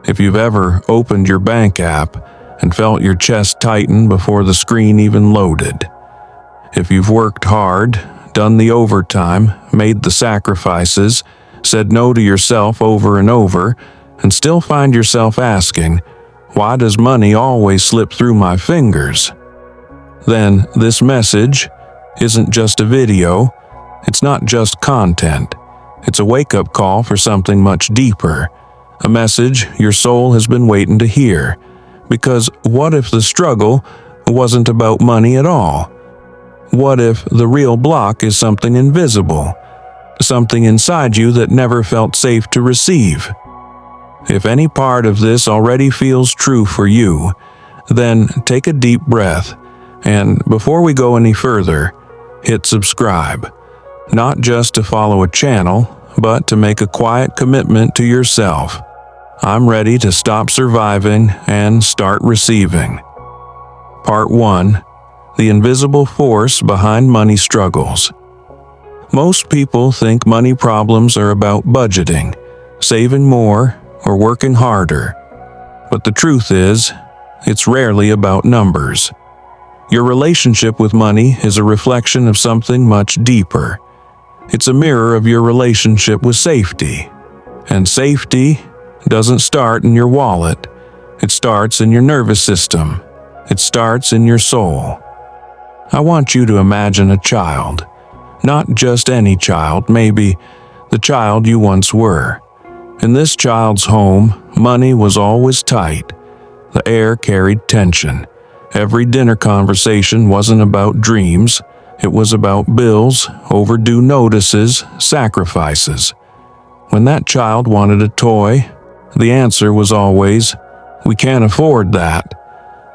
If you've ever opened your bank app and felt your chest tighten before the screen even loaded. If you've worked hard, done the overtime, made the sacrifices, said no to yourself over and over, and still find yourself asking, why does money always slip through my fingers? Then this message isn't just a video, it's not just content. It's a wake-up call for something much deeper, a message your soul has been waiting to hear. Because what if the struggle wasn't about money at all? What if the real block is something invisible, something inside you that never felt safe to receive? If any part of this already feels true for you, then take a deep breath, and before we go any further, hit subscribe. Not just to follow a channel, but to make a quiet commitment to yourself. I'm ready to stop surviving and start receiving. Part 1. The invisible force behind money struggles. Most people think money problems are about budgeting, saving more, or working harder. But the truth is, it's rarely about numbers. Your relationship with money is a reflection of something much deeper. It's a mirror of your relationship with safety. And safety doesn't start in your wallet. It starts in your nervous system. It starts in your soul. I want you to imagine a child. Not just any child, maybe the child you once were. In this child's home, money was always tight. The air carried tension. Every dinner conversation wasn't about dreams. It was about bills, overdue notices, sacrifices. When that child wanted a toy, the answer was always, "We can't afford that."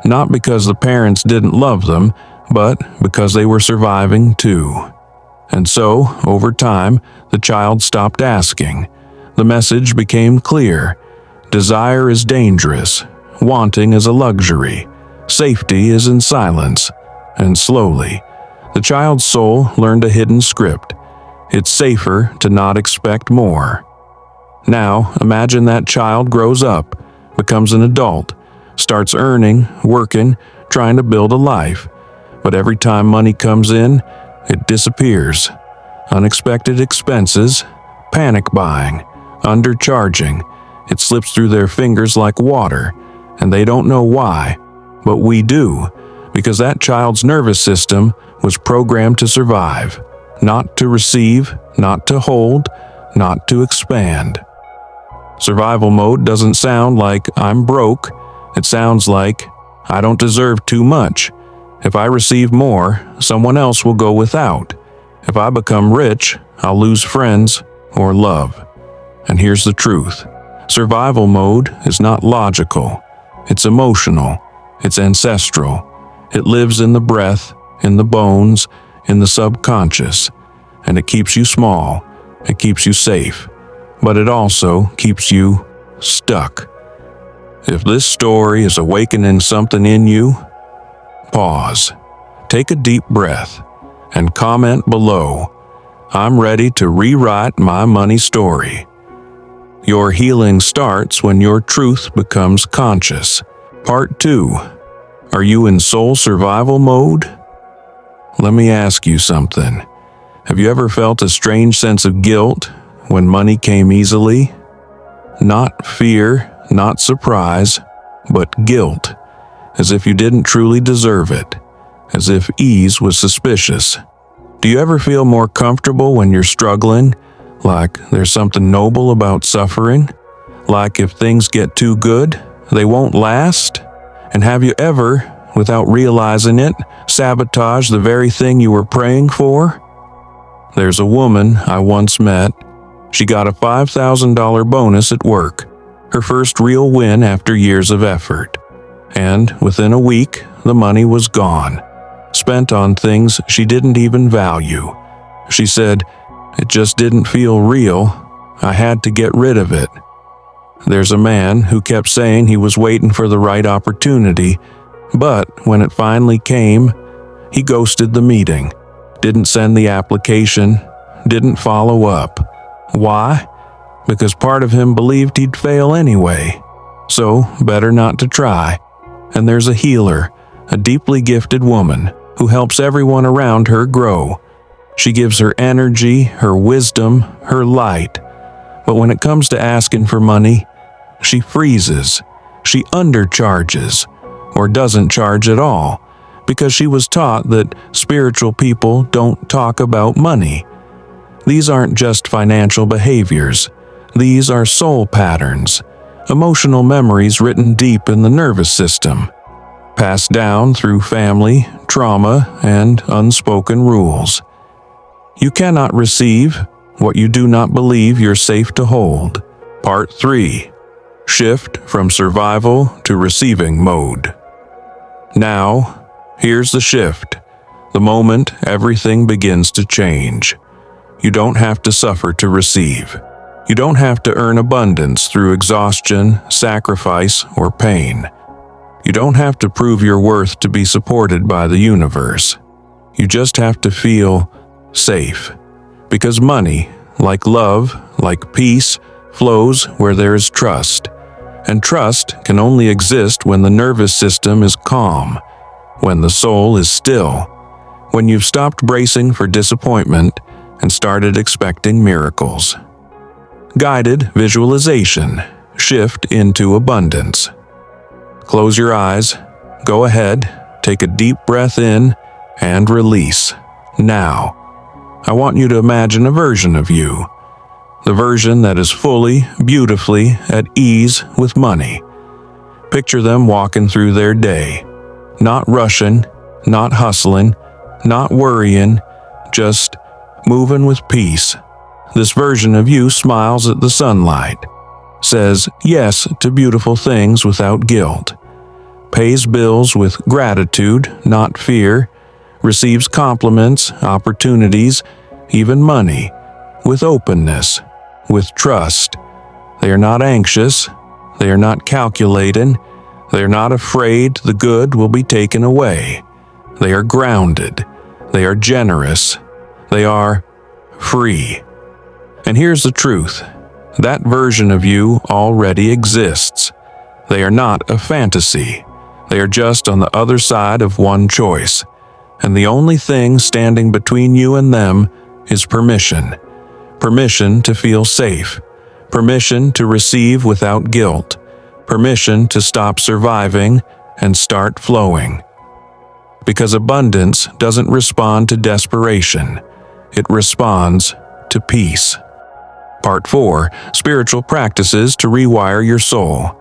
Not because the parents didn't love them, but because they were surviving too. And so, over time, the child stopped asking. The message became clear. Desire is dangerous. Wanting is a luxury. Safety is in silence. And slowly, the child's soul learned a hidden script. It's safer to not expect more. Now, imagine that child grows up, becomes an adult, starts earning, working, trying to build a life. But every time money comes in, it disappears. Unexpected expenses, panic buying, undercharging. It slips through their fingers like water, and they don't know why. But we do, because that child's nervous system was programmed to survive, not to receive, not to hold, not to expand. Survival mode doesn't sound like "I'm broke." It sounds like "I don't deserve too much. If I receive more, someone else will go without. If I become rich, I'll lose friends or love." And here's the truth. Survival mode is not logical. It's emotional. It's ancestral. It lives in the breath, in the bones, in the subconscious. And it keeps you small. It keeps you safe. But it also keeps you stuck. If this story is awakening something in you, pause, take a deep breath, and comment below, "I'm ready to rewrite my money story." Your healing starts when your truth becomes conscious. Part 2. Are you in soul survival mode? Let me ask you something. Have you ever felt a strange sense of guilt when money came easily? Not fear, not surprise, but guilt, as if you didn't truly deserve it, as if ease was suspicious. Do you ever feel more comfortable when you're struggling, like there's something noble about suffering? Like if things get too good, they won't last? And have you ever, without realizing it, sabotaged the very thing you were praying for? There's a woman I once met. She got a $5,000 bonus at work, her first real win after years of effort. And within a week, the money was gone, spent on things she didn't even value. She said, "It just didn't feel real. I had to get rid of it." There's a man who kept saying he was waiting for the right opportunity, but when it finally came, he ghosted the meeting, didn't send the application, didn't follow up. Why? Because part of him believed he'd fail anyway. so better not to try. And there's a healer, a deeply gifted woman who helps everyone around her grow. She gives her energy, her wisdom, her light. But when it comes to asking for money, she freezes, she undercharges, or doesn't charge at all, because she was taught that spiritual people don't talk about money. These aren't just financial behaviors. These are soul patterns, emotional memories written deep in the nervous system, passed down through family, trauma, and unspoken rules. You cannot receive what you do not believe you're safe to hold. Part 3. Shift from survival to receiving mode. Now, here's the shift. The moment everything begins to change. You don't have to suffer to receive. You don't have to earn abundance through exhaustion, sacrifice, or pain. You don't have to prove your worth to be supported by the universe. You just have to feel safe. Because money, like love, like peace, flows where there is trust. And trust can only exist when the nervous system is calm, when the soul is still, when you've stopped bracing for disappointment and started expecting miracles. Guided visualization. Shift into abundance. Close your eyes. Go ahead. Take a deep breath in and release. Now, I want you to imagine a version of you. The version that is fully, beautifully at ease with money. Picture them walking through their day. Not rushing, not hustling, not worrying, just moving with peace. This version of you smiles at the sunlight, says yes to beautiful things without guilt, pays bills with gratitude, not fear, receives compliments, opportunities, even money, with openness, with trust. They are not anxious, they are not calculating, they are not afraid the good will be taken away. They are grounded, they are generous, they are free. And here's the truth. That version of you already exists. They are not a fantasy. They are just on the other side of one choice. And the only thing standing between you and them is permission. Permission to feel safe. Permission to receive without guilt. Permission to stop surviving and start flowing. Because abundance doesn't respond to desperation. It responds to peace. Part 4. Spiritual practices to rewire your soul.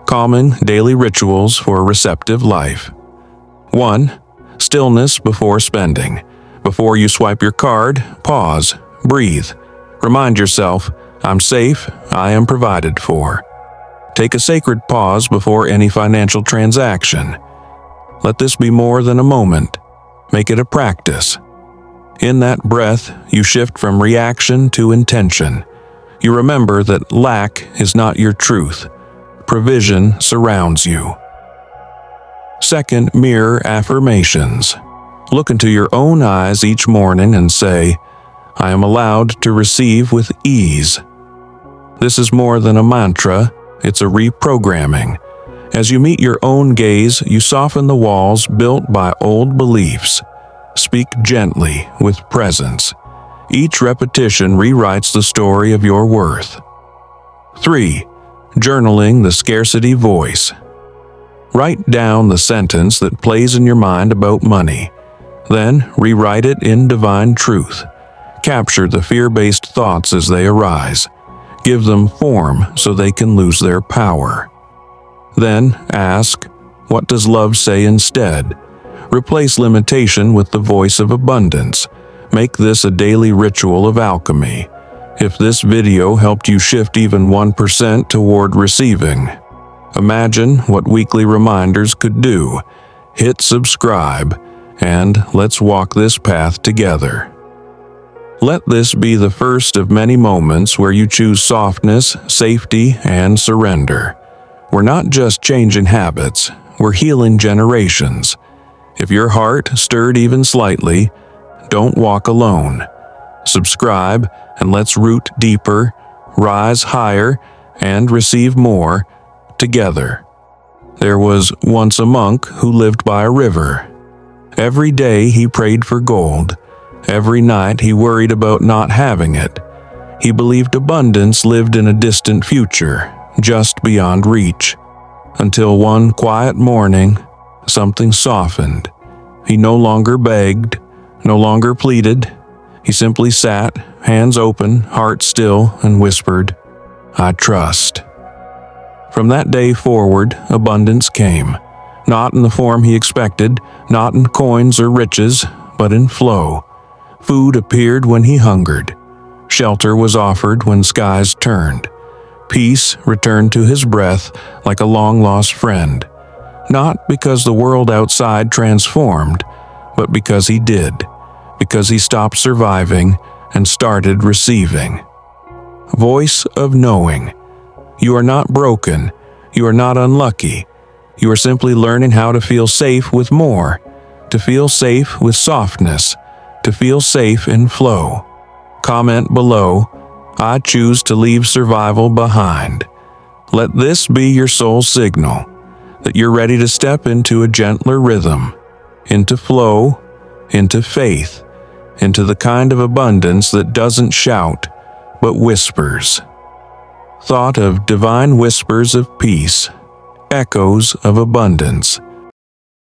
Calming daily rituals for a receptive life. 1. Stillness before spending. Before you swipe your card, pause, breathe. Remind yourself, I'm safe, I am provided for. Take a sacred pause before any financial transaction. Let this be more than a moment. Make it a practice. In that breath, you shift from reaction to intention. You remember that lack is not your truth. Provision surrounds you. 2. Mirror affirmations. Look into your own eyes each morning and say, I am allowed to receive with ease. This is more than a mantra, it's a reprogramming. As you meet your own gaze, you soften the walls built by old beliefs. Speak gently, with presence. Each repetition rewrites the story of your worth. 3. Journaling the scarcity voice. Write down the sentence that plays in your mind about money. Then rewrite it in divine truth. Capture the fear-based thoughts as they arise. Give them form so they can lose their power. Then ask, what does love say instead? Replace limitation with the voice of abundance. Make this a daily ritual of alchemy. If this video helped you shift even 1% toward receiving, imagine what weekly reminders could do. Hit subscribe, and let's walk this path together. Let this be the first of many moments where you choose softness, safety, and surrender. We're not just changing habits, we're healing generations. If your heart stirred even slightly, don't walk alone. Subscribe and let's root deeper, rise higher, and receive more together. There was once a monk who lived by a river. Every day he prayed for gold. Every night he worried about not having it. He believed abundance lived in a distant future, just beyond reach. Until one quiet morning, something softened. He no longer begged, no longer pleaded. He simply sat, hands open, heart still, and whispered, "I trust." From that day forward, abundance came. Not in the form he expected, not in coins or riches, but in flow. Food appeared when he hungered. Shelter was offered when skies turned. Peace returned to his breath like a long-lost friend. Not because the world outside transformed, but because he did. Because he stopped surviving and started receiving. Voice of knowing. You are not broken. You are not unlucky. You are simply learning how to feel safe with more, to feel safe with softness, to feel safe in flow. Comment below, "I choose to leave survival behind." Let this be your soul signal that you're ready to step into a gentler rhythm, into flow, into faith, into the kind of abundance that doesn't shout, but whispers. Thought of divine whispers of peace, echoes of abundance.